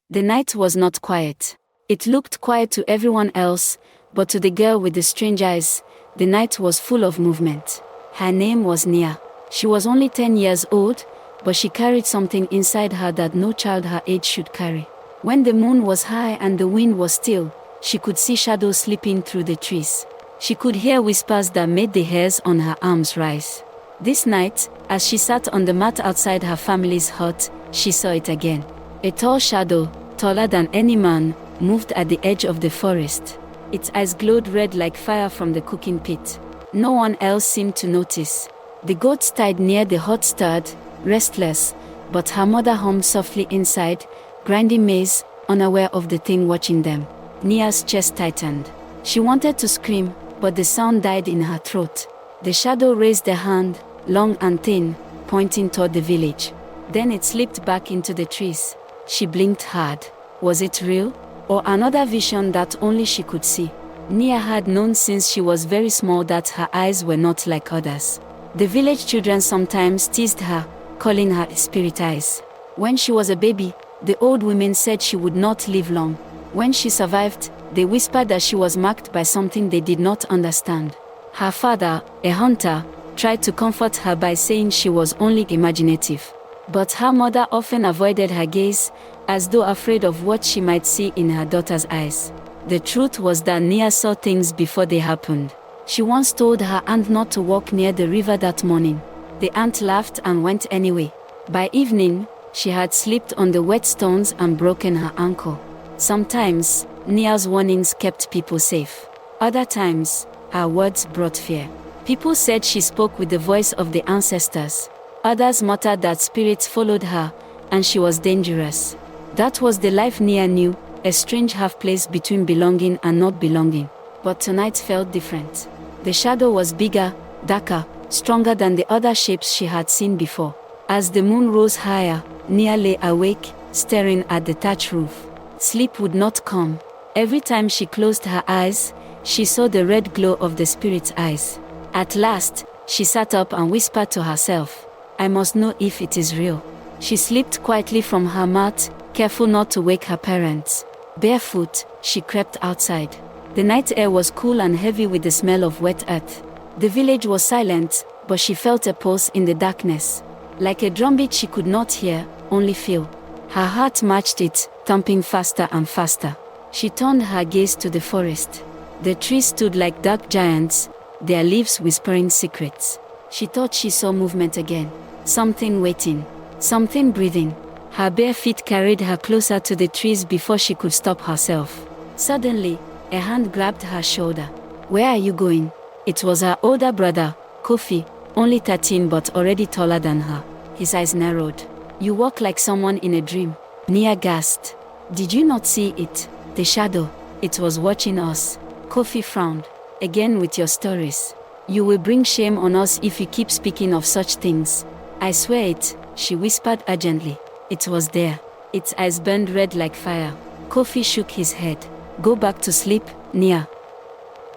The night was not quiet. It looked quiet to everyone else, but to the girl with the strange eyes, the night was full of movement. Her name was Nia. She was only 10 years old, but she carried something inside her that no child her age should carry. When the moon was high and the wind was still, she could see shadows slipping through the trees. She could hear whispers that made the hairs on her arms rise. This night, as she sat on the mat outside her family's hut, she saw it again. A tall shadow, taller than any man, moved at the edge of the forest. Its eyes glowed red like fire from the cooking pit. No one else seemed to notice. The goats tied near the hut stirred, restless, but her mother hummed softly inside, grinding maize, unaware of the thing watching them. Nia's chest tightened. She wanted to scream, but the sound died in her throat. The shadow raised a hand, long and thin, pointing toward the village. Then it slipped back into the trees. She blinked hard. Was it real? Or another vision that only she could see? Nia had known since she was very small that her eyes were not like others. The village children sometimes teased her, calling her spirit eyes. When she was a baby, the old women said she would not live long. When she survived, they whispered that she was marked by something they did not understand. Her father, a hunter, tried to comfort her by saying she was only imaginative. But her mother often avoided her gaze, as though afraid of what she might see in her daughter's eyes. The truth was that Nia saw things before they happened. She once told her aunt not to walk near the river that morning. The aunt laughed and went anyway. By evening, she had slipped on the wet stones and broken her ankle. Sometimes, Nia's warnings kept people safe. Other times, her words brought fear. People said she spoke with the voice of the ancestors. Others muttered that spirits followed her, and she was dangerous. That was the life Nia knew, a strange half-place between belonging and not belonging. But tonight felt different. The shadow was bigger, darker, stronger than the other shapes she had seen before. As the moon rose higher, Nia lay awake, staring at the thatch roof. Sleep would not come. Every time she closed her eyes, she saw the red glow of the spirit's eyes. At last, she sat up and whispered to herself, "I must know if it is real." She slipped quietly from her mat, careful not to wake her parents. Barefoot, she crept outside. The night air was cool and heavy with the smell of wet earth. The village was silent, but she felt a pulse in the darkness. Like a drumbeat she could not hear, only feel. Her heart matched it, thumping faster and faster. She turned her gaze to the forest. The trees stood like dark giants, their leaves whispering secrets. She thought she saw movement again. Something waiting. Something breathing. Her bare feet carried her closer to the trees before she could stop herself. Suddenly, a hand grabbed her shoulder. "Where are you going?" It was her older brother, Kofi, only 13 but already taller than her. His eyes narrowed. "You walk like someone in a dream." Nia gasped. "Did you not see it? The shadow. It was watching us." Kofi frowned. "Again with your stories. You will bring shame on us if you keep speaking of such things." "I swear it," she whispered urgently. It was there. Its eyes burned red like fire. Kofi shook his head. "Go back to sleep, Nia.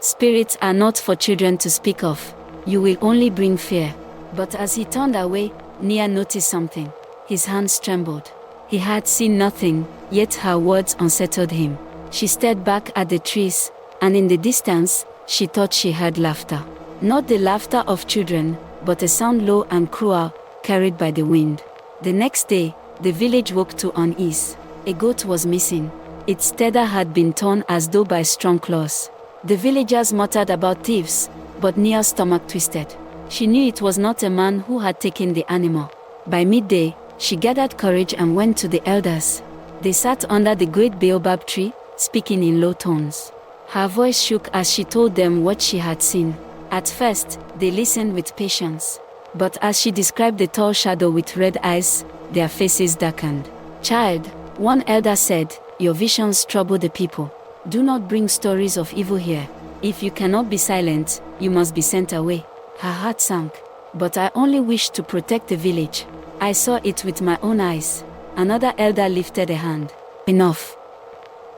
Spirits are not for children to speak of. You will only bring fear." But as he turned away, Nia noticed something. His hands trembled. He had seen nothing, yet her words unsettled him. She stared back at the trees, and in the distance, she thought she heard laughter. Not the laughter of children, but a sound low and cruel, carried by the wind. The next day, the village woke to unease. A goat was missing. Its tether had been torn as though by strong claws. The villagers muttered about thieves, but Nia's stomach twisted. She knew it was not a man who had taken the animal. By midday, she gathered courage and went to the elders. They sat under the great baobab tree, speaking in low tones. Her voice shook as she told them what she had seen. At first, they listened with patience. But as she described the tall shadow with red eyes, their faces darkened. "Child," one elder said, "your visions trouble the people. Do not bring stories of evil here. If you cannot be silent, you must be sent away." Her heart sank. "But I only wish to protect the village. I saw it with my own eyes." Another elder lifted a hand. "Enough.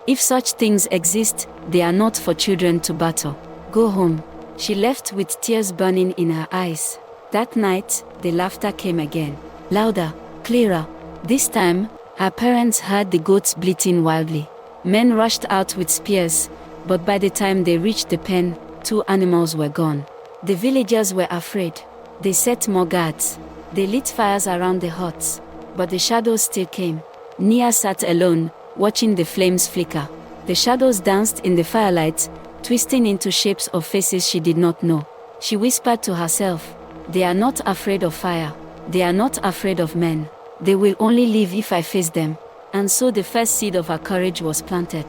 If such things exist, they are not for children to battle. Go home." She left with tears burning in her eyes. That night, the laughter came again. Louder, clearer. This time, Her parents heard the goats bleating wildly. Men rushed out with spears, but by the time they reached the pen, 2 animals were gone. The villagers were afraid. They set more guards. They lit fires around the huts, but the shadows still came. Nia sat alone, watching the flames flicker. The shadows danced in the firelight, twisting into shapes of faces she did not know. She whispered to herself, "They are not afraid of fire. They are not afraid of men. They will only leave if I face them." And so the first seed of her courage was planted.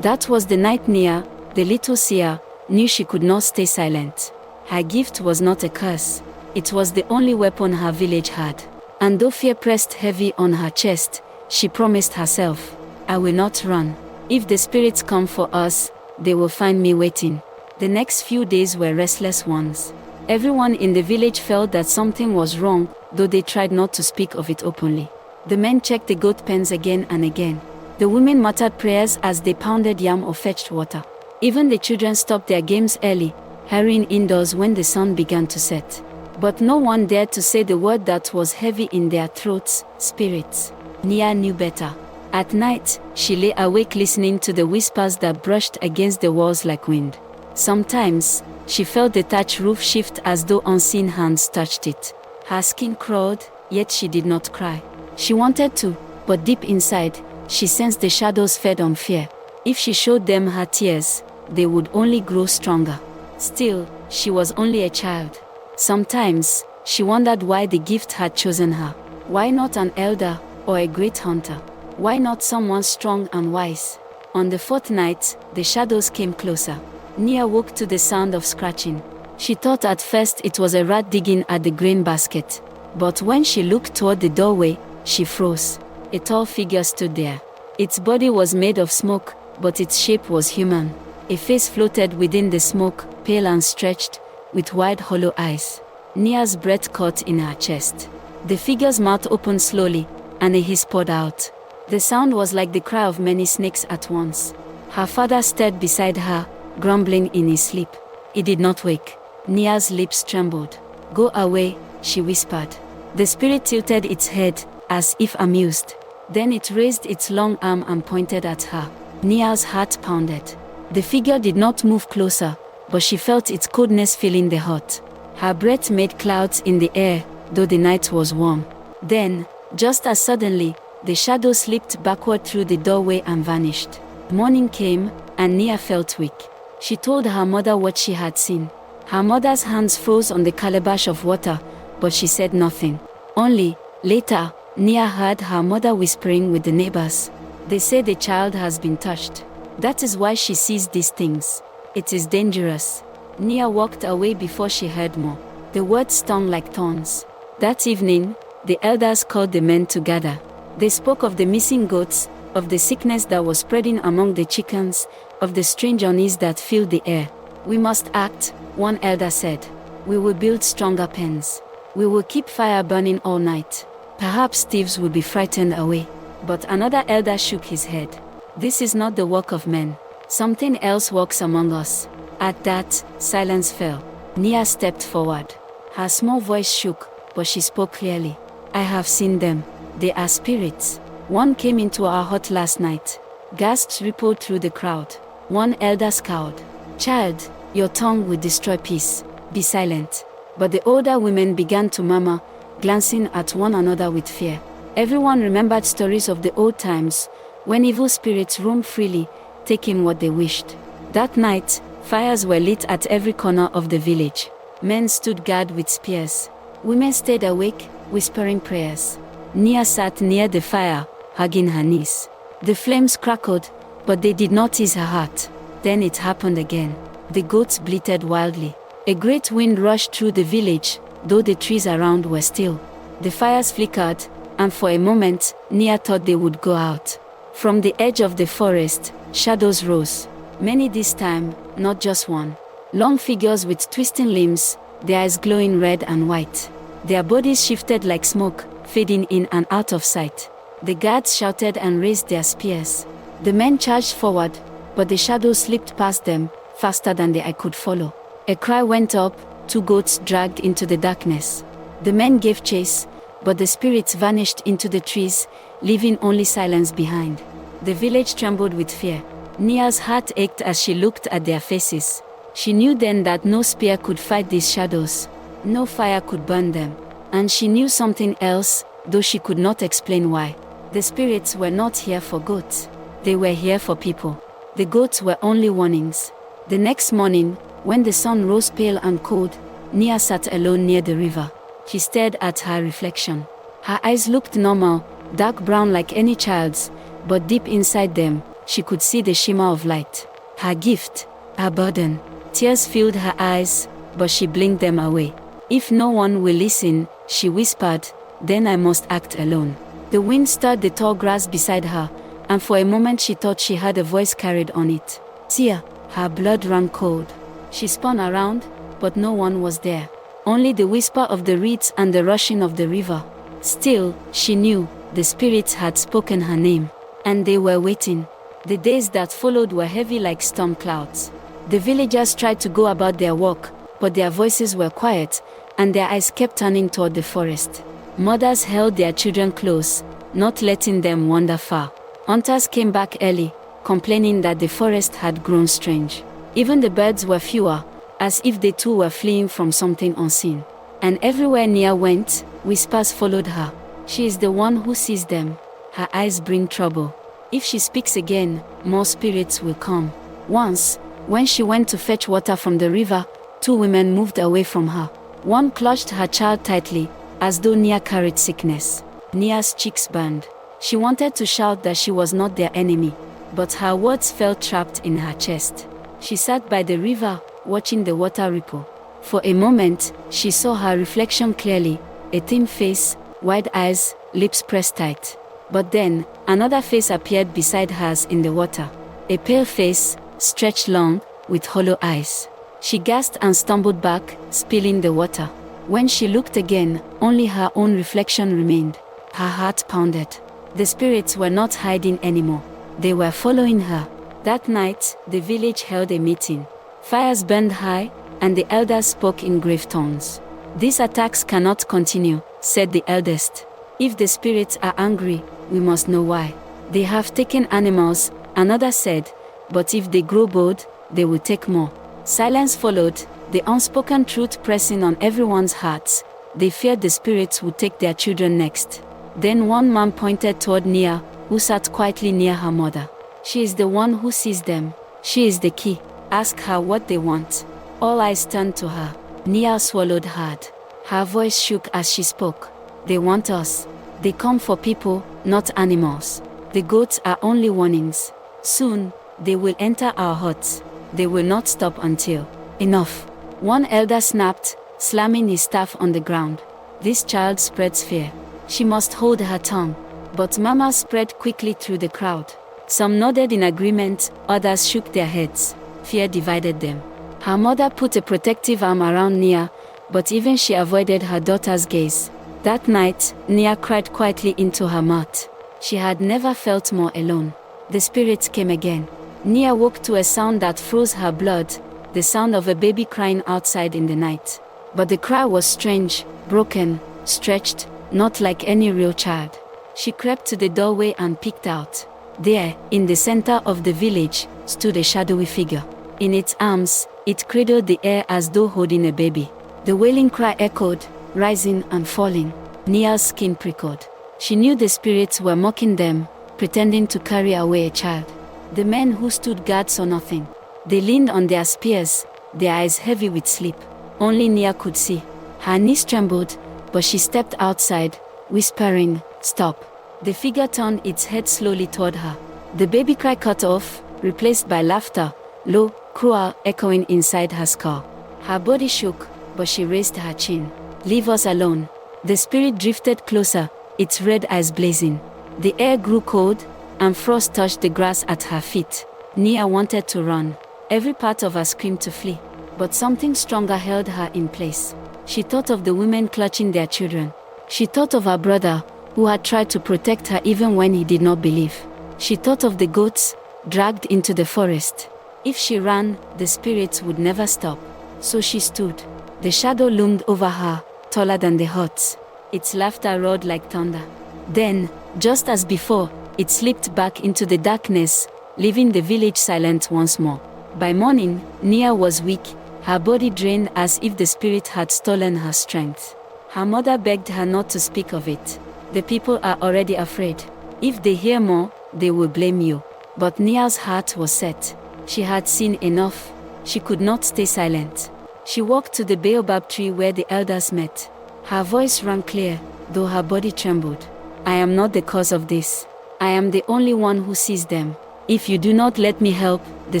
That was the night Nia, the little seer, knew she could not stay silent. Her gift was not a curse. It was the only weapon her village had. And though fear pressed heavy on her chest, she promised herself, "I will not run. If the spirits come for us, they will find me waiting." The next few days were restless ones. Everyone in the village felt that something was wrong, though they tried not to speak of it openly. The men checked the goat pens again and again. The women muttered prayers as they pounded yam or fetched water. Even the children stopped their games early, hurrying indoors when the sun began to set. But no one dared to say the word that was heavy in their throats: spirits. Nia knew better. At night, she lay awake listening to the whispers that brushed against the walls like wind. Sometimes, she felt the thatch roof shift as though unseen hands touched it. Her skin crawled, yet she did not cry. She wanted to, but deep inside, she sensed the shadows fed on fear. If she showed them her tears, they would only grow stronger. Still, she was only a child. Sometimes, she wondered why the gift had chosen her. Why not an elder, or a great hunter? Why not someone strong and wise? On the 4th night, the shadows came closer. Nia woke to the sound of scratching. She thought at first it was a rat digging at the grain basket. But when she looked toward the doorway, she froze. A tall figure stood there. Its body was made of smoke, but its shape was human. A face floated within the smoke, pale and stretched, with wide hollow eyes. Nia's breath caught in her chest. The figure's mouth opened slowly, and a hiss poured out. The sound was like the cry of many snakes at once. Her father stared beside her, grumbling in his sleep. He did not wake. Nia's lips trembled. "Go away," she whispered. The spirit tilted its head, as if amused. Then it raised its long arm and pointed at her. Nia's heart pounded. The figure did not move closer, but she felt its coldness filling the hut. Her breath made clouds in the air, though the night was warm. Then, just as suddenly, the shadow slipped backward through the doorway and vanished. Morning came, and Nia felt weak. She told her mother what she had seen. Her mother's hands froze on the calabash of water, but she said nothing. Only, later, Nia heard her mother whispering with the neighbors. "They say the child has been touched. That is why she sees these things. It is dangerous." Nia walked away before she heard more. The words stung like thorns. That evening, the elders called the men together. They spoke of the missing goats, of the sickness that was spreading among the chickens, of the strange unease that filled the air. "We must act," one elder said. "We will build stronger pens. We will keep fire burning all night. Perhaps thieves will be frightened away." But another elder shook his head. "This is not the work of men. Something else walks among us." At that, silence fell. Nia stepped forward. Her small voice shook, but she spoke clearly. "I have seen them. They are spirits. One came into our hut last night." Gasps rippled through the crowd. One elder scowled. "Child, your tongue will destroy peace. Be silent." But the older women began to murmur, glancing at one another with fear. Everyone remembered stories of the old times, when evil spirits roamed freely, taking what they wished. That night, fires were lit at every corner of the village. Men stood guard with spears. Women stayed awake, whispering prayers. Nia sat near the fire, hugging her knees. The flames crackled, but they did not ease her heart. Then it happened again. The goats bleated wildly. A great wind rushed through the village, though the trees around were still. The fires flickered, and for a moment, Nia thought they would go out. From the edge of the forest, shadows rose. Many this time, not just one. Long figures with twisting limbs, their eyes glowing red and white. Their bodies shifted like smoke, fading in and out of sight. The guards shouted and raised their spears. The men charged forward, but the shadows slipped past them, faster than the eye could follow. A cry went up, 2 goats dragged into the darkness. The men gave chase, but the spirits vanished into the trees, leaving only silence behind. The village trembled with fear. Nia's heart ached as she looked at their faces. She knew then that no spear could fight these shadows. No fire could burn them. And she knew something else, though she could not explain why. The spirits were not here for goats. They were here for people. The goats were only warnings. The next morning, when the sun rose pale and cold, Nia sat alone near the river. She stared at her reflection. Her eyes looked normal, dark brown like any child's, but deep inside them, she could see the shimmer of light. Her gift, her burden. Tears filled her eyes, but she blinked them away. If no one will listen, she whispered, then I must act alone. The wind stirred the tall grass beside her, and for a moment she thought she heard a voice carried on it. Seer. Her blood ran cold. She spun around, but no one was there. Only the whisper of the reeds and the rushing of the river. Still, she knew, the spirits had spoken her name. And they were waiting. The days that followed were heavy like storm clouds. The villagers tried to go about their work, but their voices were quiet, and their eyes kept turning toward the forest. Mothers held their children close, not letting them wander far. Hunters came back early, complaining that the forest had grown strange. Even the birds were fewer, as if they too were fleeing from something unseen. And everywhere Nia went, whispers followed her. She is the one who sees them. Her eyes bring trouble. If she speaks again, more spirits will come. Once, when she went to fetch water from the river, 2 women moved away from her. One clutched her child tightly, as though Nia carried sickness. Nia's cheeks burned. She wanted to shout that she was not their enemy, but her words felt trapped in her chest. She sat by the river, watching the water ripple. For a moment, she saw her reflection clearly, a thin face, wide eyes, lips pressed tight. But then, another face appeared beside hers in the water. A pale face, stretched long, with hollow eyes. She gasped and stumbled back, spilling the water. When she looked again, only her own reflection remained. Her heart pounded. The spirits were not hiding anymore. They were following her. That night, the village held a meeting. Fires burned high, and the elders spoke in grave tones. These attacks cannot continue, said the eldest. If the spirits are angry, we must know why. They have taken animals, another said, but if they grow bold, they will take more. Silence followed, the unspoken truth pressing on everyone's hearts. They feared the spirits would take their children next. Then one man pointed toward Nia, who sat quietly near her mother. She is the one who sees them. She is the key. Ask her what they want. All eyes turned to her. Nia swallowed hard. Her voice shook as she spoke. They want us. They come for people, not animals. The goats are only warnings. Soon, they will enter our huts. They will not stop until. Enough. One elder snapped, slamming his staff on the ground. This child spreads fear. She must hold her tongue. But murmurs spread quickly through the crowd. Some nodded in agreement, others shook their heads. Fear divided them. Her mother put a protective arm around Nia, but even she avoided her daughter's gaze. That night, Nia cried quietly into her mat. She had never felt more alone. The spirits came again. Nia woke to a sound that froze her blood, the sound of a baby crying outside in the night. But the cry was strange, broken, stretched, not like any real child. She crept to the doorway and peeked out. There, in the center of the village, stood a shadowy figure. In its arms, it cradled the air as though holding a baby. The wailing cry echoed, rising and falling. Nia's skin prickled. She knew the spirits were mocking them, pretending to carry away a child. The men who stood guard saw nothing. They leaned on their spears, their eyes heavy with sleep. Only Nia could see. Her knees trembled, but she stepped outside, whispering, "Stop." The figure turned its head slowly toward her. The baby cry cut off, replaced by laughter, low, cruel, echoing inside her skull. Her body shook, but she raised her chin. "Leave us alone." The spirit drifted closer, its red eyes blazing. The air grew cold, and frost touched the grass at her feet. Nia wanted to run. Every part of her screamed to flee. But something stronger held her in place. She thought of the women clutching their children. She thought of her brother, who had tried to protect her even when he did not believe. She thought of the goats, dragged into the forest. If she ran, the spirits would never stop. So she stood. The shadow loomed over her, taller than the huts. Its laughter roared like thunder. Then, just as before, it slipped back into the darkness, leaving the village silent once more. By morning, Nia was weak, her body drained as if the spirit had stolen her strength. Her mother begged her not to speak of it. The people are already afraid. If they hear more, they will blame you. But Nia's heart was set. She had seen enough. She could not stay silent. She walked to the baobab tree where the elders met. Her voice rang clear, though her body trembled. I am not the cause of this. I am the only one who sees them. If you do not let me help, the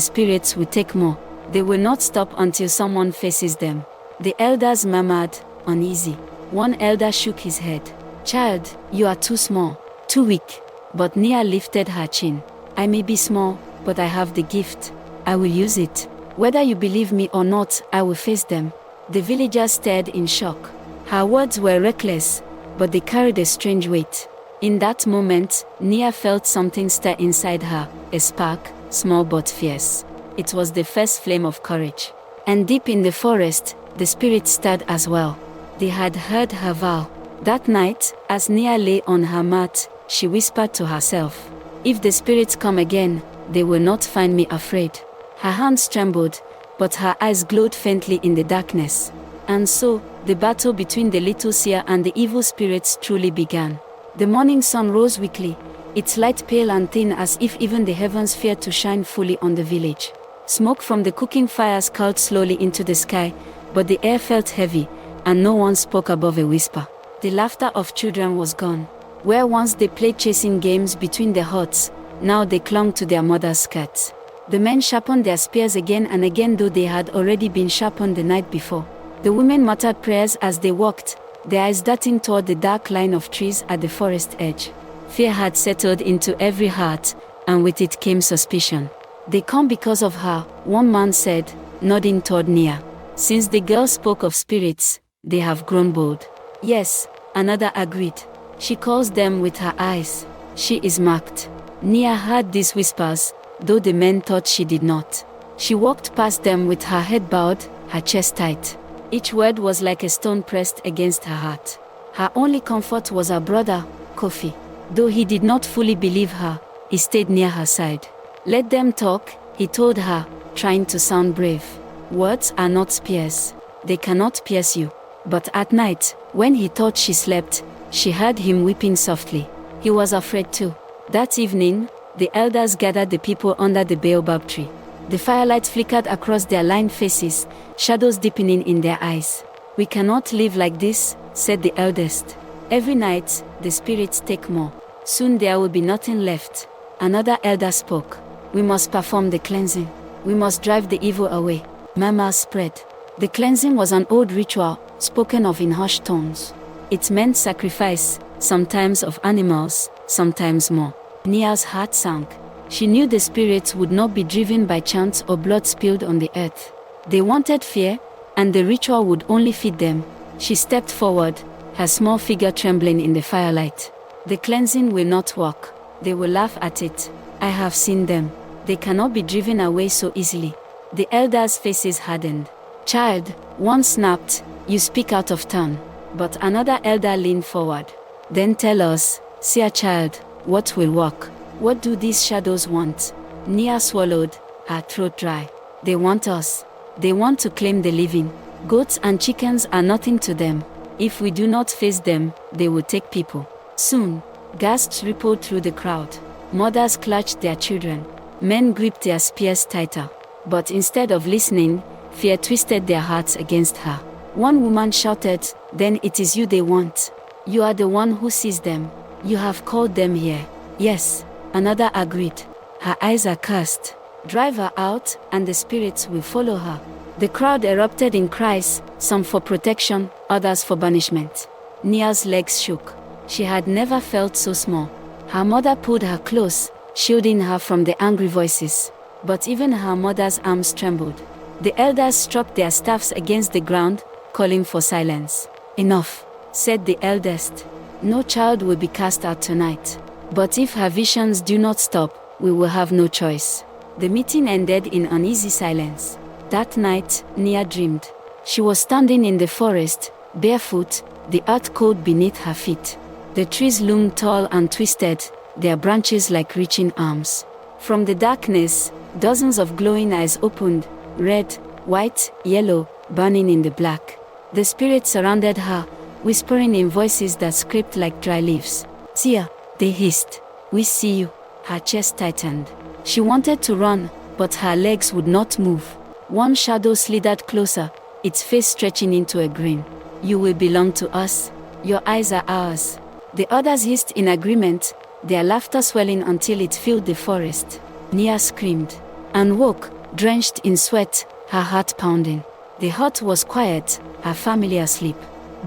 spirits will take more. They will not stop until someone faces them. The elders murmured, uneasy. One elder shook his head. Child, you are too small, too weak. But Nia lifted her chin. I may be small, but I have the gift. I will use it. Whether you believe me or not, I will face them. The villagers stared in shock. Her words were reckless, but they carried a strange weight. In that moment, Nia felt something stir inside her, a spark, small but fierce. It was the first flame of courage. And deep in the forest, the spirit stirred as well. They had heard her vow. That night, as Nia lay on her mat, she whispered to herself, if the spirits come again, they will not find me afraid. Her hands trembled, but her eyes glowed faintly in the darkness. And so, the battle between the little seer and the evil spirits truly began. The morning sun rose weakly, its light pale and thin as if even the heavens feared to shine fully on the village. Smoke from the cooking fires curled slowly into the sky, but the air felt heavy, and no one spoke above a whisper. The laughter of children was gone. Where once they played chasing games between the huts, now they clung to their mother's skirts. The men sharpened their spears again and again, though they had already been sharpened the night before. The women muttered prayers as they walked, their eyes darting toward the dark line of trees at the forest edge. Fear had settled into every heart, and with it came suspicion. They come because of her, one man said, nodding toward Nia. Since the girl spoke of spirits, they have grown bold. Yes, another agreed. She calls them with her eyes. She is marked. Nia heard these whispers, though the men thought she did not. She walked past them with her head bowed, her chest tight. Each word was like a stone pressed against her heart. Her only comfort was her brother, Kofi. Though he did not fully believe her, he stayed near her side. Let them talk, he told her, trying to sound brave. Words are not spears. They cannot pierce you. But at night, when he thought she slept, she heard him weeping softly. He was afraid too. That evening, the elders gathered the people under the baobab tree. The firelight flickered across their lined faces, shadows deepening in their eyes. We cannot live like this, said the eldest. Every night, the spirits take more. Soon there will be nothing left. Another elder spoke. We must perform the cleansing. We must drive the evil away. Murmurs spread. The cleansing was an old ritual, spoken of in hushed tones. It meant sacrifice, sometimes of animals, sometimes more. Nia's heart sank. She knew the spirits would not be driven by chants or blood spilled on the earth. They wanted fear, and the ritual would only feed them. She stepped forward, her small figure trembling in the firelight. The cleansing will not work. They will laugh at it. I have seen them. They cannot be driven away so easily. The elders' faces hardened. Child, one snapped, you speak out of turn. But another elder leaned forward. Then tell us, Seer child, what will work? What do these shadows want? Nia swallowed, her throat dry. They want us. They want to claim the living. Goats and chickens are nothing to them. If we do not face them, they will take people. Soon, gasps rippled through the crowd. Mothers clutched their children. Men gripped their spears tighter. But instead of listening, fear twisted their hearts against her. One woman shouted, then it is you they want. You are the one who sees them. You have called them here. Yes, another agreed. Her eyes are cursed. Drive her out, and the spirits will follow her. The crowd erupted in cries, some for protection, others for banishment. Nia's legs shook. She had never felt so small. Her mother pulled her close, shielding her from the angry voices. But even her mother's arms trembled. The elders struck their staffs against the ground, calling for silence. Enough, said the eldest. No child will be cast out tonight. But if her visions do not stop, we will have no choice. The meeting ended in uneasy silence. That night, Nia dreamed. She was standing in the forest, barefoot, the earth cold beneath her feet. The trees loomed tall and twisted, their branches like reaching arms. From the darkness, dozens of glowing eyes opened, red, white, yellow, burning in the black. The spirits surrounded her, whispering in voices that scraped like dry leaves. "Seer," they hissed. "We see you." Her chest tightened. She wanted to run, but her legs would not move. One shadow slithered closer, its face stretching into a grin. "You will belong to us. Your eyes are ours." The others hissed in agreement, their laughter swelling until it filled the forest. Nia screamed and woke, drenched in sweat, her heart pounding. The hut was quiet, her family asleep.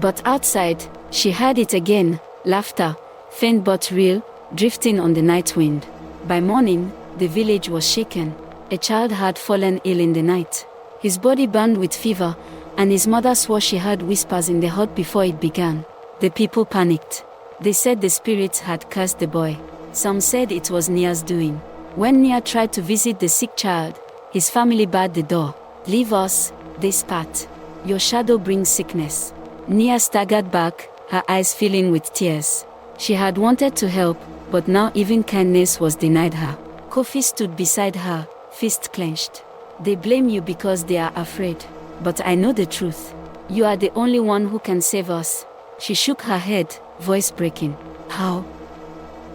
But outside, she heard it again, laughter, faint but real, drifting on the night wind. By morning, the village was shaken. A child had fallen ill in the night. His body burned with fever, and his mother swore she heard whispers in the hut before it began. The people panicked. They said the spirits had cursed the boy. Some said it was Nia's doing. When Nia tried to visit the sick child, his family barred the door. "Leave us," they spat. "Your shadow brings sickness." Nia staggered back, her eyes filling with tears. She had wanted to help, but now even kindness was denied her. Kofi stood beside her, fist clenched. "They blame you because they are afraid. But I know the truth. You are the only one who can save us." She shook her head, voice breaking. "How?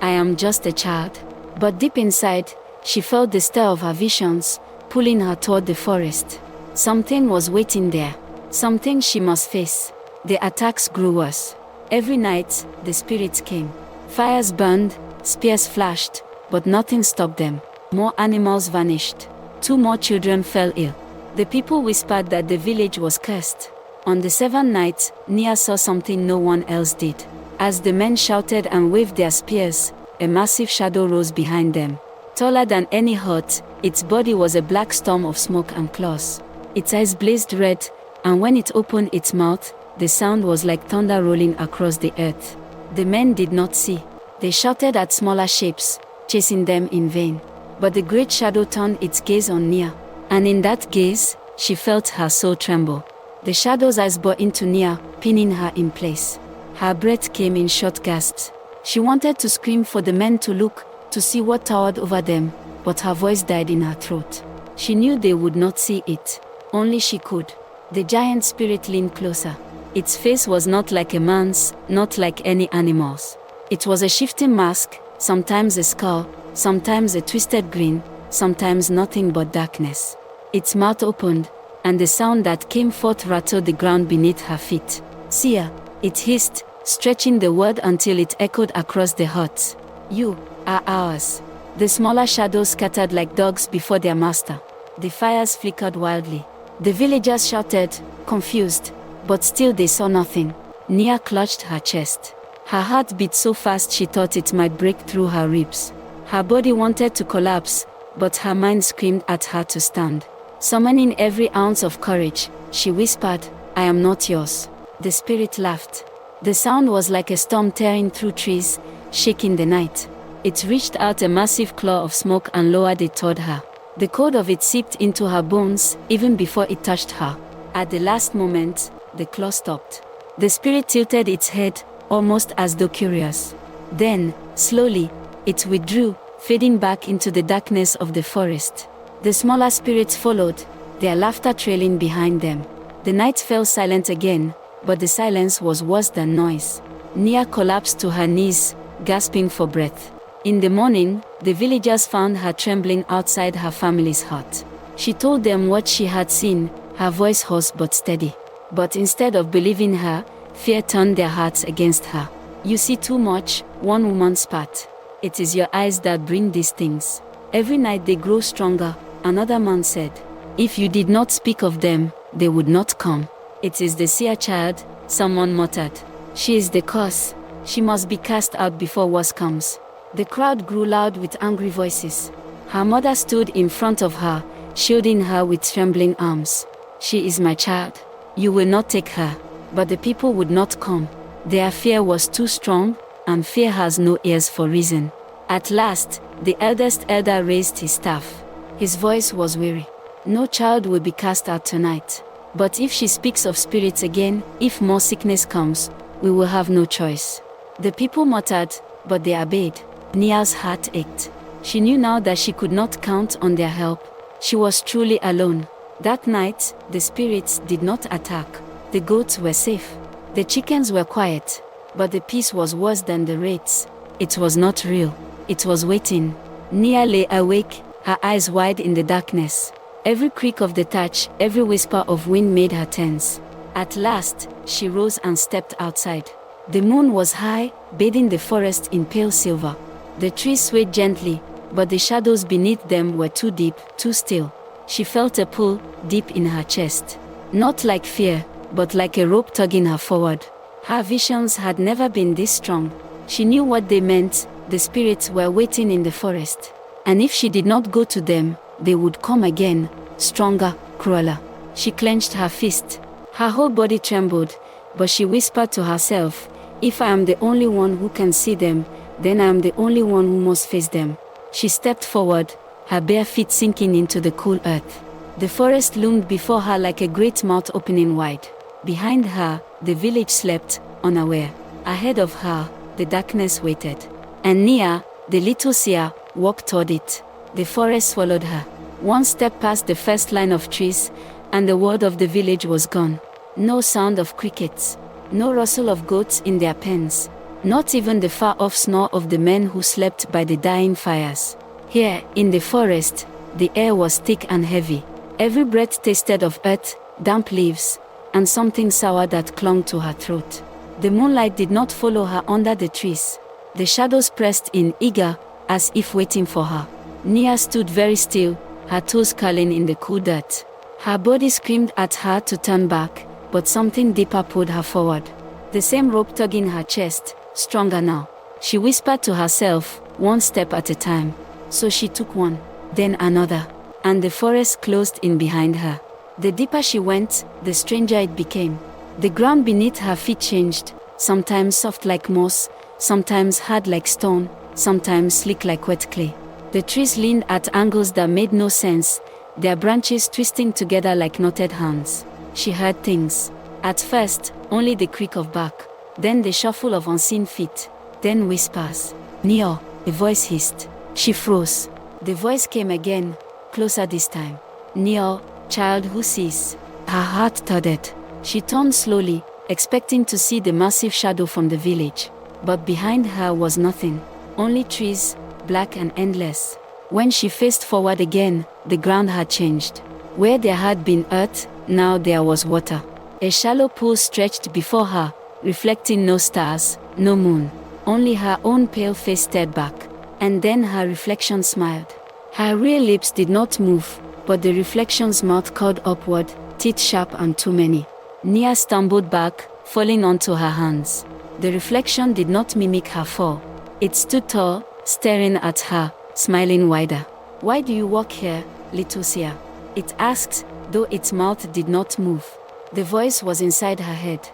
I am just a child." But deep inside, she felt the stir of her visions, pulling her toward the forest. Something was waiting there. Something she must face. The attacks grew worse. Every night, the spirits came. Fires burned, spears flashed, but nothing stopped them. More animals vanished. 2 more children fell ill. The people whispered that the village was cursed. On the 7th night, Nia saw something no one else did. As the men shouted and waved their spears, a massive shadow rose behind them. Taller than any hut, its body was a black storm of smoke and claws. Its eyes blazed red, and when it opened its mouth, the sound was like thunder rolling across the earth. The men did not see. They shouted at smaller shapes, chasing them in vain. But the great shadow turned its gaze on Nia, and in that gaze, she felt her soul tremble. The shadow's eyes bore into Nia, pinning her in place. Her breath came in short gasps. She wanted to scream for the men to look, to see what towered over them, but her voice died in her throat. She knew they would not see it. Only she could. The giant spirit leaned closer. Its face was not like a man's, not like any animal's. It was a shifting mask, sometimes a skull, sometimes a twisted grin, sometimes nothing but darkness. Its mouth opened, and the sound that came forth rattled the ground beneath her feet. "Seer," it hissed, stretching the word until it echoed across the hut. "You are ours." The smaller shadows scattered like dogs before their master. The fires flickered wildly. The villagers shouted, confused, but still they saw nothing. Nia clutched her chest. Her heart beat so fast she thought it might break through her ribs. Her body wanted to collapse, but her mind screamed at her to stand. Summoning every ounce of courage, she whispered, "I am not yours." The spirit laughed. The sound was like a storm tearing through trees, shaking the night. It reached out a massive claw of smoke and lowered it toward her. The cold of it seeped into her bones, even before it touched her. At the last moment, the claw stopped. The spirit tilted its head, almost as though curious. Then, slowly, it withdrew, fading back into the darkness of the forest. The smaller spirits followed, their laughter trailing behind them. The night fell silent again, but the silence was worse than noise. Nia collapsed to her knees, gasping for breath. In the morning, the villagers found her trembling outside her family's hut. She told them what she had seen, her voice hoarse but steady. But instead of believing her, fear turned their hearts against her. "You see too much," one woman spat. "It is your eyes that bring these things. Every night they grow stronger," another man said. "If you did not speak of them, they would not come." "It is the seer child," someone muttered. "She is the cause. She must be cast out before worse comes." The crowd grew loud with angry voices. Her mother stood in front of her, shielding her with trembling arms. "She is my child. You will not take her." But the people would not come. Their fear was too strong, and fear has no ears for reason. At last, the eldest elder raised his staff. His voice was weary. "No child will be cast out tonight. But if she speaks of spirits again, if more sickness comes, we will have no choice. The people muttered, but they obeyed. Nia's heart ached. She knew now that she could not count on their help. She was truly alone. That night, the spirits did not attack. The goats were safe. The chickens were quiet. But the peace was worse than the raids. It was not real. It was waiting. Nia lay awake, her eyes wide in the darkness. Every creak of the thatch, every whisper of wind made her tense. At last, she rose and stepped outside. The moon was high, bathing the forest in pale silver. The trees swayed gently, but the shadows beneath them were too deep, too still. She felt a pull, deep in her chest. Not like fear, but like a rope tugging her forward. Her visions had never been this strong. She knew what they meant. The spirits were waiting in the forest. And if she did not go to them, they would come again, stronger, crueler. She clenched her fist. Her whole body trembled, but she whispered to herself, "If I am the only one who can see them, then I am the only one who must face them." She stepped forward, her bare feet sinking into the cool earth. The forest loomed before her like a great mouth opening wide. Behind her, the village slept, unaware. Ahead of her, the darkness waited. And Nia, the little seer, walked toward it. The forest swallowed her. One step past the first line of trees, and the world of the village was gone. No sound of crickets. No rustle of goats in their pens. Not even the far-off snore of the men who slept by the dying fires. Here, in the forest, the air was thick and heavy. Every breath tasted of earth, damp leaves, and something sour that clung to her throat. The moonlight did not follow her under the trees. The shadows pressed in, eager, as if waiting for her. Nia stood very still, her toes curling in the cool dirt. Her body screamed at her to turn back, but something deeper pulled her forward. The same rope tugging her chest, stronger now. She whispered to herself, one step at a time. So she took one, then another, and the forest closed in behind her. The deeper she went, the stranger it became. The ground beneath her feet changed, sometimes soft like moss, sometimes hard like stone, sometimes slick like wet clay. The trees leaned at angles that made no sense, their branches twisting together like knotted hands. She heard things. At first, only the creak of bark, then the shuffle of unseen feet, then whispers. "Nia," a voice hissed. She froze. The voice came again, closer this time. "Nia, child who sees." Her heart thudded. She turned slowly, expecting to see the massive shadow from the village. But behind her was nothing. Only trees, black and endless. When she faced forward again, the ground had changed. Where there had been earth, now there was water. A shallow pool stretched before her, reflecting no stars, no moon. Only her own pale face stared back. And then her reflection smiled. Her real lips did not move, but the reflection's mouth curled upward, teeth sharp and too many. Nia stumbled back, falling onto her hands. The reflection did not mimic her fall. It stood tall, staring at her, smiling wider. "Why do you walk here, little seer?" it asked, though its mouth did not move. The voice was inside her head.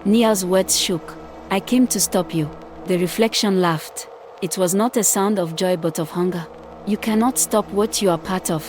Nia's words shook. "I came to stop you." The reflection laughed. It was not a sound of joy but of hunger. "You cannot stop what you are part of."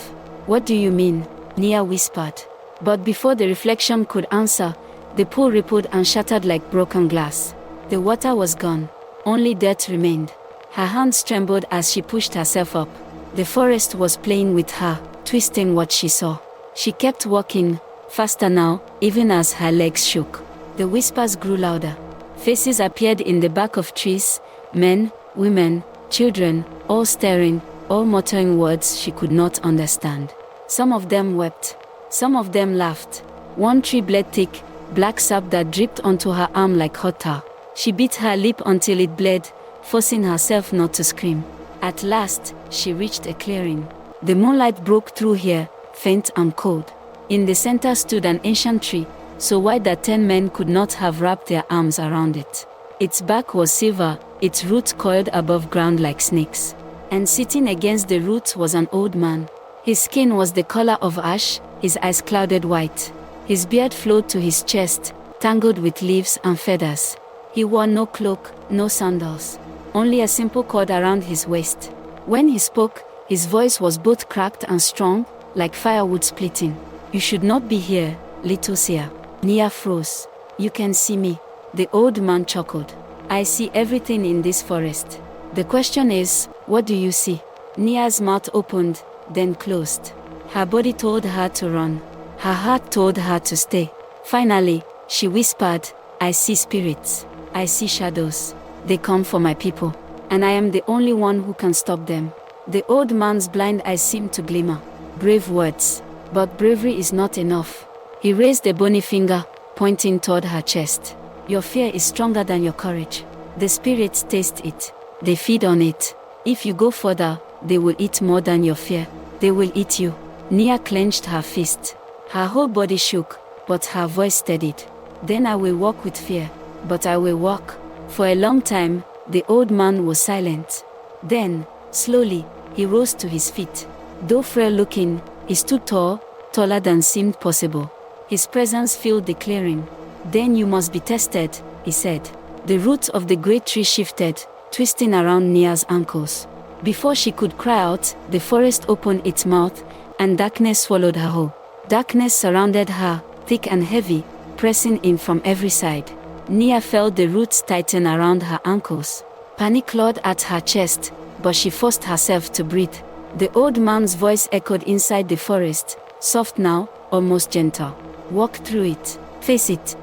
"What do you mean?" Nia whispered. But before the reflection could answer, the pool rippled and shattered like broken glass. The water was gone. Only dirt remained. Her hands trembled as she pushed herself up. The forest was playing with her, twisting what she saw. She kept walking, faster now, even as her legs shook. The whispers grew louder. Faces appeared in the back of trees, men, women, children, all staring, all muttering words she could not understand. Some of them wept. Some of them laughed. One tree bled thick, black sap that dripped onto her arm like hot tar. She bit her lip until it bled, forcing herself not to scream. At last, she reached a clearing. The moonlight broke through here, faint and cold. In the center stood an ancient tree, so wide that 10 men could not have wrapped their arms around it. Its bark was silver, its roots coiled above ground like snakes. And sitting against the roots was an old man. His skin was the color of ash, his eyes clouded white. His beard flowed to his chest, tangled with leaves and feathers. He wore no cloak, no sandals, only a simple cord around his waist. When he spoke, his voice was both cracked and strong, like firewood splitting. "You should not be here, little seer." Nia froze. "You can see me." The old man chuckled. I see everything in this forest. The question is, what do you see? Nia's mouth opened, then closed. Her body told her to run. Her heart told her to stay. Finally, she whispered, I see spirits. I see shadows. They come for my people. And I am the only one who can stop them. The old man's blind eyes seemed to glimmer. Brave words. But bravery is not enough. He raised a bony finger, pointing toward her chest. Your fear is stronger than your courage. The spirits taste it. They feed on it. If you go further, they will eat more than your fear. They will eat you. Nia clenched her fist. Her whole body shook, but her voice steadied. Then I will walk with fear, but I will walk. For a long time, the old man was silent. Then, slowly, he rose to his feet. Though frail looking, he stood tall, taller than seemed possible. His presence filled the clearing. Then you must be tested, he said. The roots of the great tree shifted, twisting around Nia's ankles. Before she could cry out, the forest opened its mouth, and darkness swallowed her whole. Darkness surrounded her, thick and heavy, pressing in from every side. Nia felt the roots tighten around her ankles. Panic clawed at her chest, but she forced herself to breathe. The old man's voice echoed inside the forest, soft now, almost gentle. Walk through it. Face it.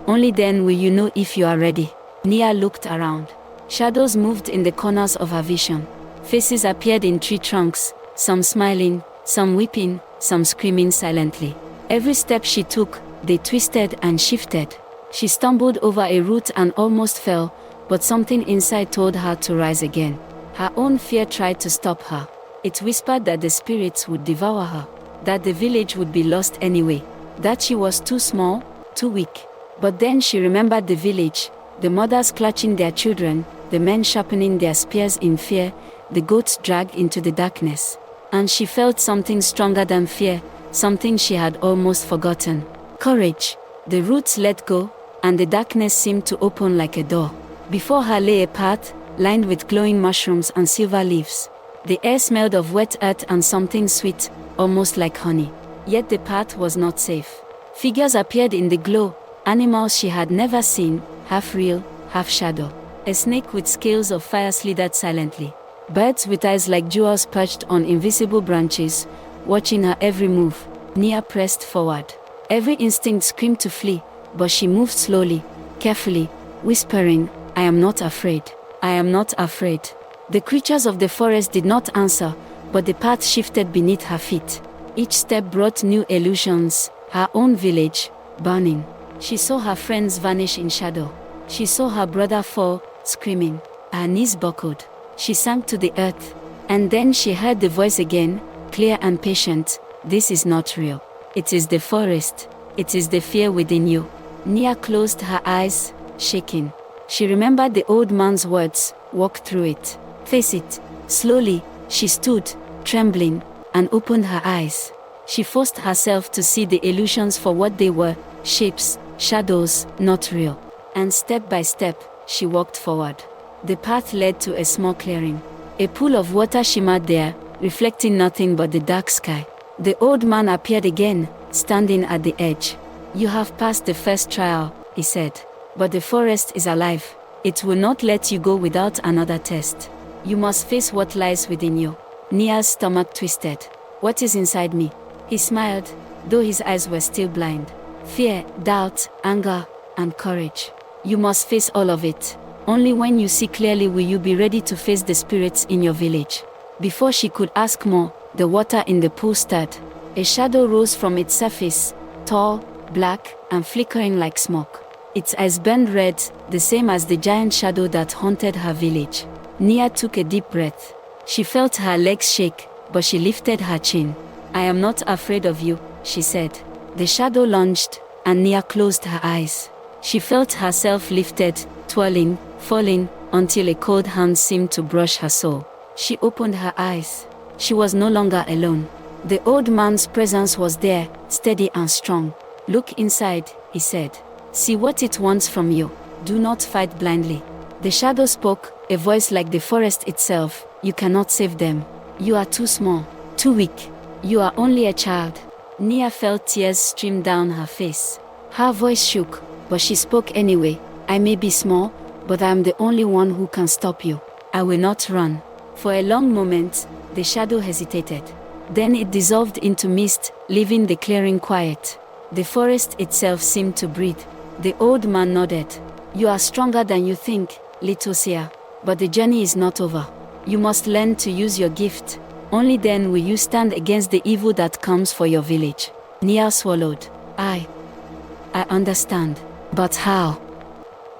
Only then will you know if you are ready. Nia looked around. Shadows moved in the corners of her vision. Faces appeared in tree trunks, some smiling, some weeping, some screaming silently. Every step she took, they twisted and shifted. She stumbled over a root and almost fell, but something inside told her to rise again. Her own fear tried to stop her. It whispered that the spirits would devour her, that the village would be lost anyway, that she was too small, too weak. But then she remembered the village, the mothers clutching their children, the men sharpening their spears in fear, the goats dragged into the darkness. And she felt something stronger than fear, something she had almost forgotten. Courage. The roots let go, and the darkness seemed to open like a door. Before her lay a path, lined with glowing mushrooms and silver leaves. The air smelled of wet earth and something sweet, almost like honey. Yet the path was not safe. Figures appeared in the glow, animals she had never seen, half real, half shadow. A snake with scales of fire slithered silently. Birds with eyes like jewels perched on invisible branches, watching her every move. Nia pressed forward. Every instinct screamed to flee, but she moved slowly, carefully, whispering, I am not afraid. I am not afraid. The creatures of the forest did not answer, but the path shifted beneath her feet. Each step brought new illusions, her own village, burning. She saw her friends vanish in shadow. She saw her brother fall, screaming. Her knees buckled. She sank to the earth. And then she heard the voice again, clear and patient. This is not real. It is the forest. It is the fear within you. Nia closed her eyes, shaking. She remembered the old man's words, walk through it. Face it. Slowly, she stood, trembling, and opened her eyes. She forced herself to see the illusions for what they were, shapes, shadows, not real. And step by step, she walked forward. The path led to a small clearing. A pool of water shimmered there, reflecting nothing but the dark sky. The old man appeared again, standing at the edge. You have passed the first trial, he said. But the forest is alive. It will not let you go without another test. You must face what lies within you. Nia's stomach twisted. What is inside me? He smiled, though his eyes were still blind. Fear, doubt, anger, and courage. You must face all of it. Only when you see clearly will you be ready to face the spirits in your village. Before she could ask more, the water in the pool stirred. A shadow rose from its surface, tall, black, and flickering like smoke. Its eyes burned red, the same as the giant shadow that haunted her village. Nia took a deep breath. She felt her legs shake, but she lifted her chin. I am not afraid of you, she said. The shadow lunged, and Nia closed her eyes. She felt herself lifted, twirling, falling, until a cold hand seemed to brush her soul. She opened her eyes. She was no longer alone. The old man's presence was there, steady and strong. Look inside, he said. See what it wants from you. Do not fight blindly. The shadow spoke, a voice like the forest itself. You cannot save them. You are too small, too weak. You are only a child. Nia felt tears stream down her face. Her voice shook, But she spoke anyway. I may be small, but I am the only one who can stop you. I will not run. For a long moment, the shadow hesitated. Then it dissolved into mist, leaving the clearing quiet. The forest itself seemed to breathe. The old man nodded. You are stronger than you think, little Seer. But the journey is not over. You must learn to use your gift. Only then will you stand against the evil that comes for your village. Nia swallowed. I understand. But how?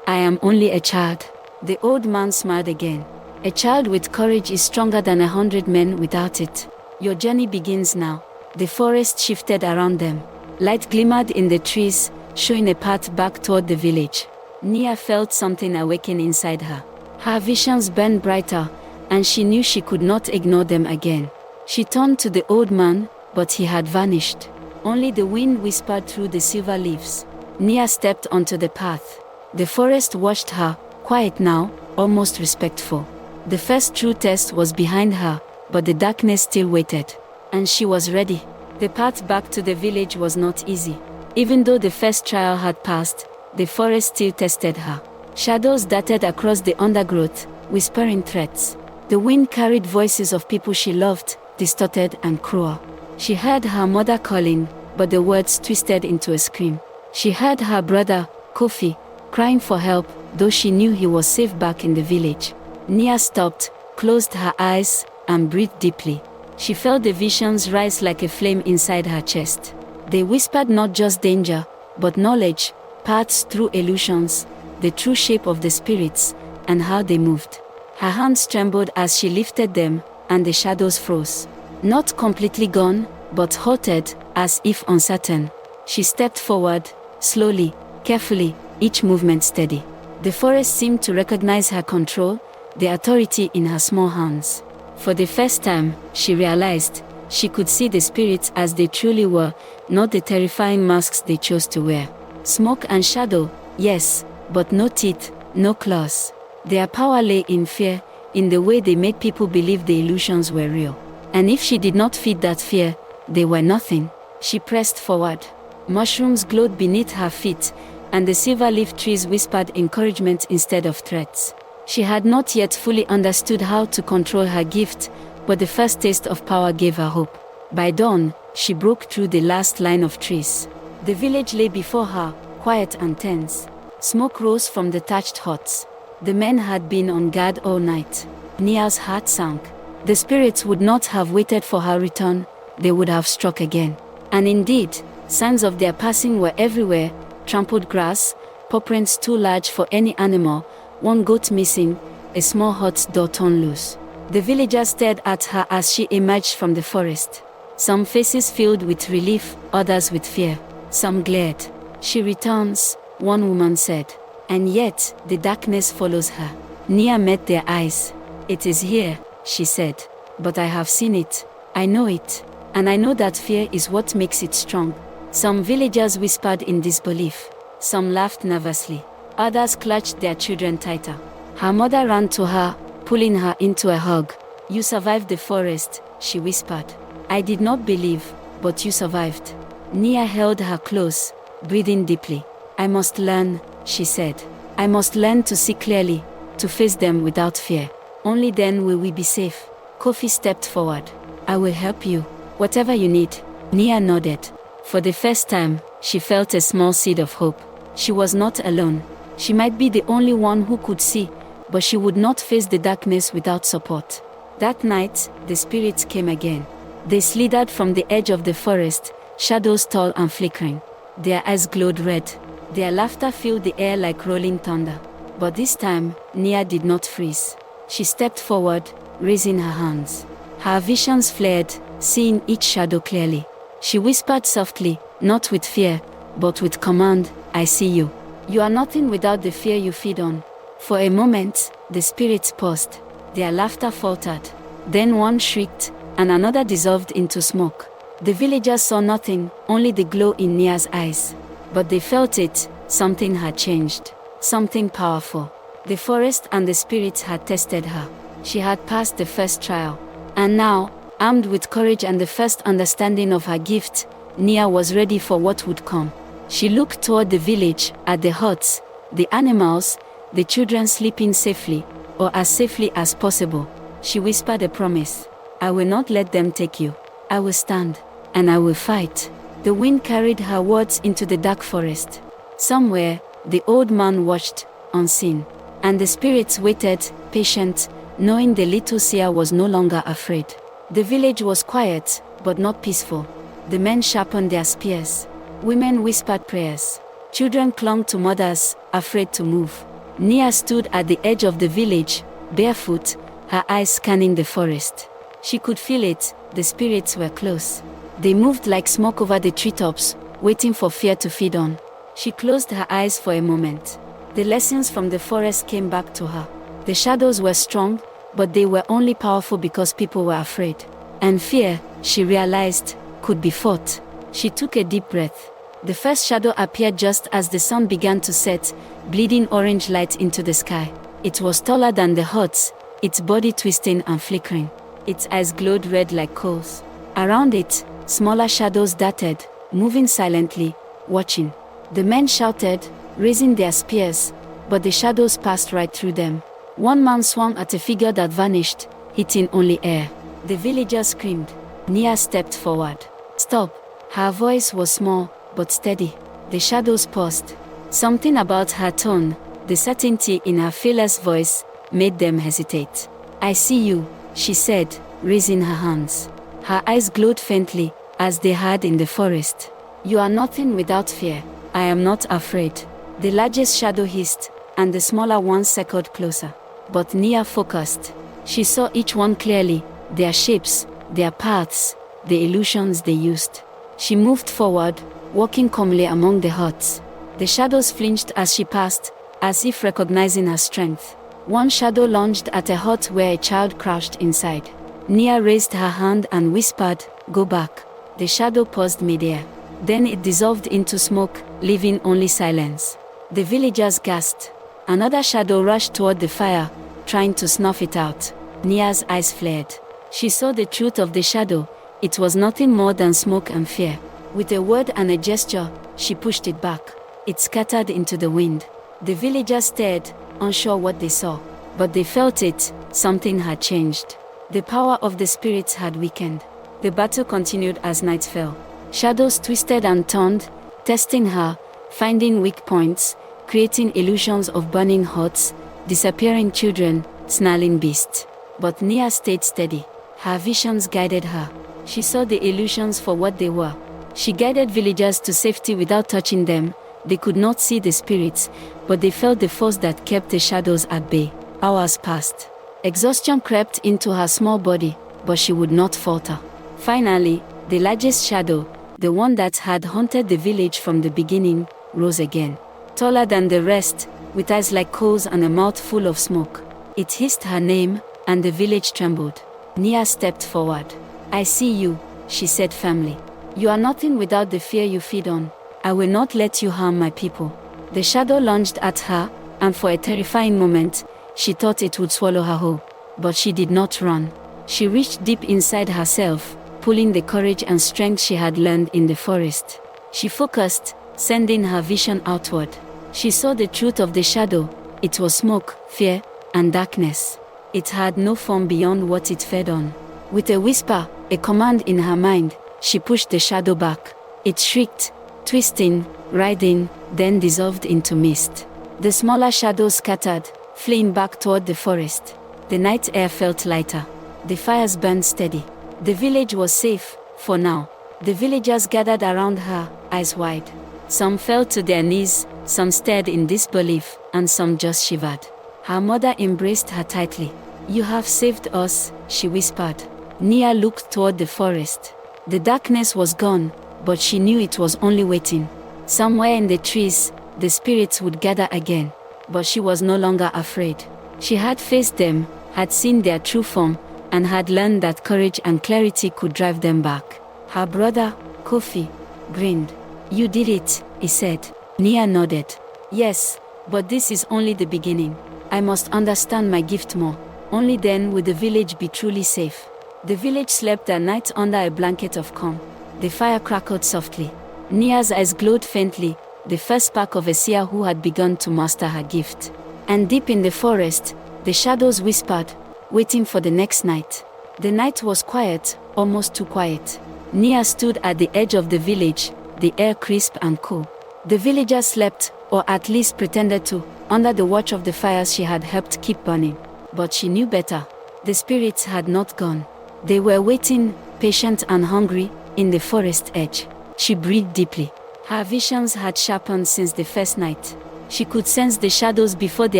I am only a child. The old man smiled again. A child with courage is stronger than 100 men without it. Your journey begins now. The forest shifted around them. Light glimmered in the trees, showing a path back toward the village. Nia felt something awaken inside her. Her visions burned brighter, and she knew she could not ignore them again. She turned to the old man, but he had vanished. Only the wind whispered through the silver leaves. Nia stepped onto the path. The forest watched her, quiet now, almost respectful. The first true test was behind her, but the darkness still waited. And she was ready. The path back to the village was not easy. Even though the first trial had passed, the forest still tested her. Shadows darted across the undergrowth, whispering threats. The wind carried voices of people she loved, distorted and cruel. She heard her mother calling, but the words twisted into a scream. She heard her brother, Kofi, crying for help, though she knew he was safe back in the village. Nia stopped, closed her eyes, and breathed deeply. She felt the visions rise like a flame inside her chest. They whispered not just danger, but knowledge, paths through illusions, the true shape of the spirits, and how they moved. Her hands trembled as she lifted them, and the shadows froze. Not completely gone, but halted, as if uncertain. She stepped forward, slowly, carefully, each movement steady. The forest seemed to recognize her control, the authority in her small hands. For the first time, she realized, she could see the spirits as they truly were, not the terrifying masks they chose to wear. Smoke and shadow, yes, but no teeth, no claws. Their power lay in fear, in the way they made people believe the illusions were real. And if she did not feed that fear, they were nothing. She pressed forward. Mushrooms glowed beneath her feet, and the silver leaf trees whispered encouragement instead of threats. She had not yet fully understood how to control her gift, but the first taste of power gave her hope. By dawn, she broke through the last line of trees. The village lay before her, quiet and tense. Smoke rose from the thatched huts. The men had been on guard all night. Nia's heart sank. The spirits would not have waited for her return, they would have struck again. And indeed, signs of their passing were everywhere: trampled grass, paw prints too large for any animal, one goat missing, a small hut's door torn loose. The villagers stared at her as she emerged from the forest. Some faces filled with relief, others with fear. Some glared. She returns, one woman said. And yet, the darkness follows her. Nia met their eyes. It is here, she said. But I have seen it. I know it. And I know that fear is what makes it strong. Some villagers whispered in disbelief. Some laughed nervously. Others clutched their children tighter. Her mother ran to her, pulling her into a hug. You survived the forest, she whispered. I did not believe, but you survived. Nia held her close, breathing deeply. I must learn, she said. I must learn to see clearly, to face them without fear. Only then will we be safe. Kofi stepped forward. I will help you. Whatever you need. Nia nodded. For the first time, she felt a small seed of hope. She was not alone. She might be the only one who could see, but she would not face the darkness without support. That night, the spirits came again. They slithered from the edge of the forest, shadows tall and flickering. Their eyes glowed red. Their laughter filled the air like rolling thunder. But this time, Nia did not freeze. She stepped forward, raising her hands. Her visions flared, seeing each shadow clearly. She whispered softly, not with fear, but with command, I see you. You are nothing without the fear you feed on. For a moment, the spirits paused. Their laughter faltered. Then one shrieked, and another dissolved into smoke. The villagers saw nothing, only the glow in Nia's eyes. But they felt it, something had changed. Something powerful. The forest and the spirits had tested her. She had passed the first trial. And now, armed with courage and the first understanding of her gift, Nia was ready for what would come. She looked toward the village, at the huts, the animals, the children sleeping safely, or as safely as possible. She whispered a promise. I will not let them take you. I will stand, and I will fight. The wind carried her words into the dark forest. Somewhere, the old man watched, unseen. And the spirits waited, patient, knowing the little Seer was no longer afraid. The village was quiet, but not peaceful. The men sharpened their spears. Women whispered prayers. Children clung to mothers, afraid to move. Nia stood at the edge of the village, barefoot, her eyes scanning the forest. She could feel it, the spirits were close. They moved like smoke over the treetops, waiting for fear to feed on. She closed her eyes for a moment. The lessons from the forest came back to her. The shadows were strong, but they were only powerful because people were afraid. And fear, she realized, could be fought. She took a deep breath. The first shadow appeared just as the sun began to set, bleeding orange light into the sky. It was taller than the huts, its body twisting and flickering. Its eyes glowed red like coals. Around it, smaller shadows darted, moving silently, watching. The men shouted, raising their spears, but the shadows passed right through them. One man swung at a figure that vanished, hitting only air. The villagers screamed. Nia stepped forward. Stop. Her voice was small, but steady. The shadows paused. Something about her tone, the certainty in her fearless voice, made them hesitate. I see you, she said, raising her hands. Her eyes glowed faintly, as they had in the forest. You are nothing without fear. I am not afraid. The largest shadow hissed, and the smaller ones circled closer. But Nia focused. She saw each one clearly, their shapes, their paths, the illusions they used. She moved forward, walking calmly among the huts. The shadows flinched as she passed, as if recognizing her strength. One shadow lunged at a hut where a child crouched inside. Nia raised her hand and whispered, "Go back." The shadow paused midair. Then it dissolved into smoke, leaving only silence. The villagers gasped. Another shadow rushed toward the fire, trying to snuff it out. Nia's eyes flared. She saw the truth of the shadow. It was nothing more than smoke and fear. With a word and a gesture, she pushed it back. It scattered into the wind. The villagers stared, unsure what they saw. But they felt it, something had changed. The power of the spirits had weakened. The battle continued as night fell. Shadows twisted and turned, testing her, finding weak points, creating illusions of burning huts, disappearing children, snarling beasts. But Nia stayed steady. Her visions guided her. She saw the illusions for what they were. She guided villagers to safety without touching them. They could not see the spirits, but they felt the force that kept the shadows at bay. Hours passed. Exhaustion crept into her small body, but she would not falter. Finally, the largest shadow, the one that had haunted the village from the beginning, rose again. Taller than the rest, with eyes like coals and a mouth full of smoke. It hissed her name, and the village trembled. Nia stepped forward. I see you, she said firmly. You are nothing without the fear you feed on. I will not let you harm my people. The shadow lunged at her, and for a terrifying moment, she thought it would swallow her whole. But she did not run. She reached deep inside herself, pulling the courage and strength she had learned in the forest. She focused, sending her vision outward. She saw the truth of the shadow. It was smoke, fear, and darkness. It had no form beyond what it fed on. With a whisper, a command in her mind, she pushed the shadow back. It shrieked, twisting, writhing, then dissolved into mist. The smaller shadows scattered, fleeing back toward the forest. The night air felt lighter. The fires burned steady. The village was safe, for now. The villagers gathered around her, eyes wide. Some fell to their knees, some stared in disbelief, and some just shivered. Her mother embraced her tightly. You have saved us, she whispered. Nia looked toward the forest. The darkness was gone, but she knew it was only waiting. Somewhere in the trees, the spirits would gather again. But she was no longer afraid. She had faced them, had seen their true form, and had learned that courage and clarity could drive them back. Her brother, Kofi, grinned. You did it, he said. Nia nodded. Yes, but this is only the beginning. I must understand my gift more. Only then will the village be truly safe. The village slept that night under a blanket of calm. The fire crackled softly. Nia's eyes glowed faintly, the first spark of a seer who had begun to master her gift. And deep in the forest, the shadows whispered, waiting for the next night. The night was quiet, almost too quiet. Nia stood at the edge of the village, the air crisp and cool. The villagers slept, or at least pretended to, under the watch of the fires she had helped keep burning. But she knew better. The spirits had not gone. They were waiting, patient and hungry, in the forest edge. She breathed deeply. Her visions had sharpened since the first night. She could sense the shadows before they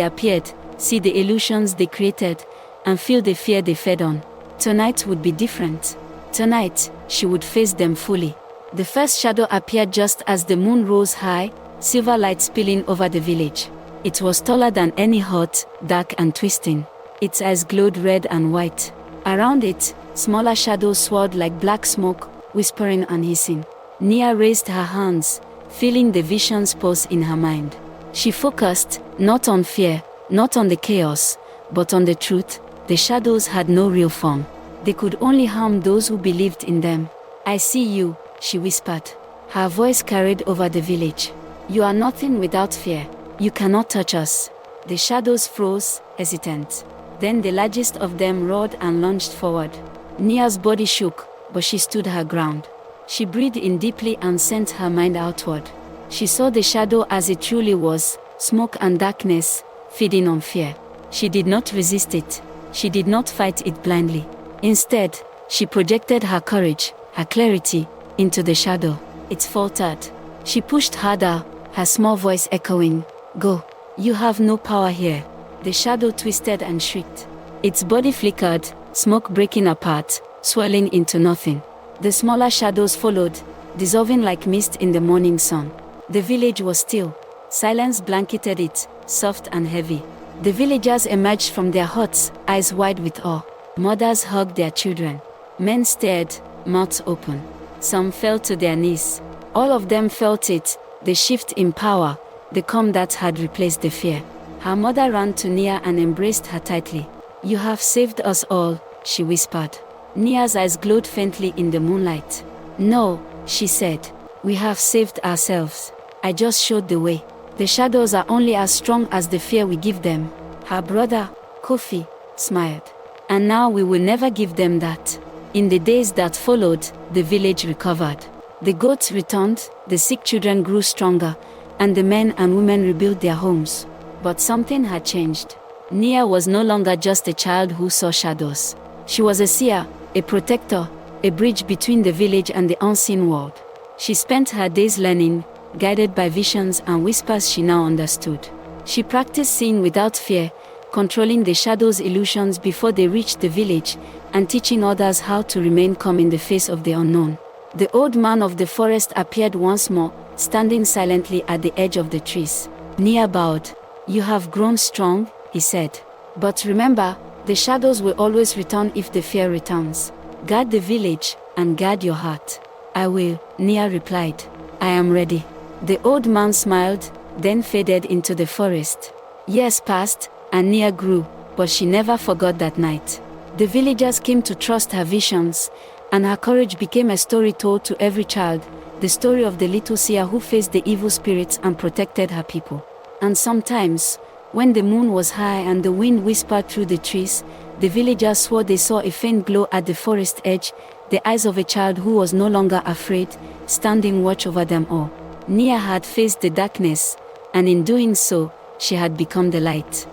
appeared, see the illusions they created, and feel the fear they fed on. Tonight would be different. Tonight, she would face them fully. The first shadow appeared just as the moon rose high, silver light spilling over the village. It was taller than any hut, dark and twisting. Its eyes glowed red and white. Around it, smaller shadows swirled like black smoke, whispering and hissing. Nia raised her hands, feeling the vision's pulse in her mind. She focused, not on fear, not on the chaos, but on the truth. The shadows had no real form. They could only harm those who believed in them. "I see you," she whispered. Her voice carried over the village. "You are nothing without fear. You cannot touch us." The shadows froze, hesitant. Then the largest of them roared and lunged forward. Nia's body shook, but she stood her ground. She breathed in deeply and sent her mind outward. She saw the shadow as it truly was, smoke and darkness, feeding on fear. She did not resist it. She did not fight it blindly. Instead, she projected her courage, her clarity, into the shadow. It faltered. She pushed harder, her small voice echoing, "Go. You have no power here." The shadow twisted and shrieked. Its body flickered, smoke breaking apart, swirling into nothing. The smaller shadows followed, dissolving like mist in the morning sun. The village was still. Silence blanketed it, soft and heavy. The villagers emerged from their huts, eyes wide with awe. Mothers hugged their children. Men stared, mouths open. Some fell to their knees. All of them felt it, the shift in power, the calm that had replaced the fear. Her mother ran to Nia and embraced her tightly. "You have saved us all," she whispered. Nia's eyes glowed faintly in the moonlight. "No," she said. "We have saved ourselves. I just showed the way. The shadows are only as strong as the fear we give them." Her brother, Kofi, smiled. "And now we will never give them that." In the days that followed, the village recovered. The goats returned, the sick children grew stronger, and the men and women rebuilt their homes. But something had changed. Nia was no longer just a child who saw shadows. She was a seer, a protector, a bridge between the village and the unseen world. She spent her days learning, guided by visions and whispers she now understood. She practiced seeing without fear, controlling the shadows' illusions before they reached the village, and teaching others how to remain calm in the face of the unknown. The old man of the forest appeared once more, standing silently at the edge of the trees. Nia bowed. "You have grown strong," he said. "But remember, the shadows will always return if the fear returns. Guard the village, and guard your heart." "I will," Nia replied. "I am ready." The old man smiled, then faded into the forest. Years passed, and Nia grew, but she never forgot that night. The villagers came to trust her visions, and her courage became a story told to every child, the story of the little seer who faced the evil spirits and protected her people. And sometimes, when the moon was high and the wind whispered through the trees, the villagers swore they saw a faint glow at the forest edge, the eyes of a child who was no longer afraid, standing watch over them all. Nia had faced the darkness, and in doing so, she had become the light.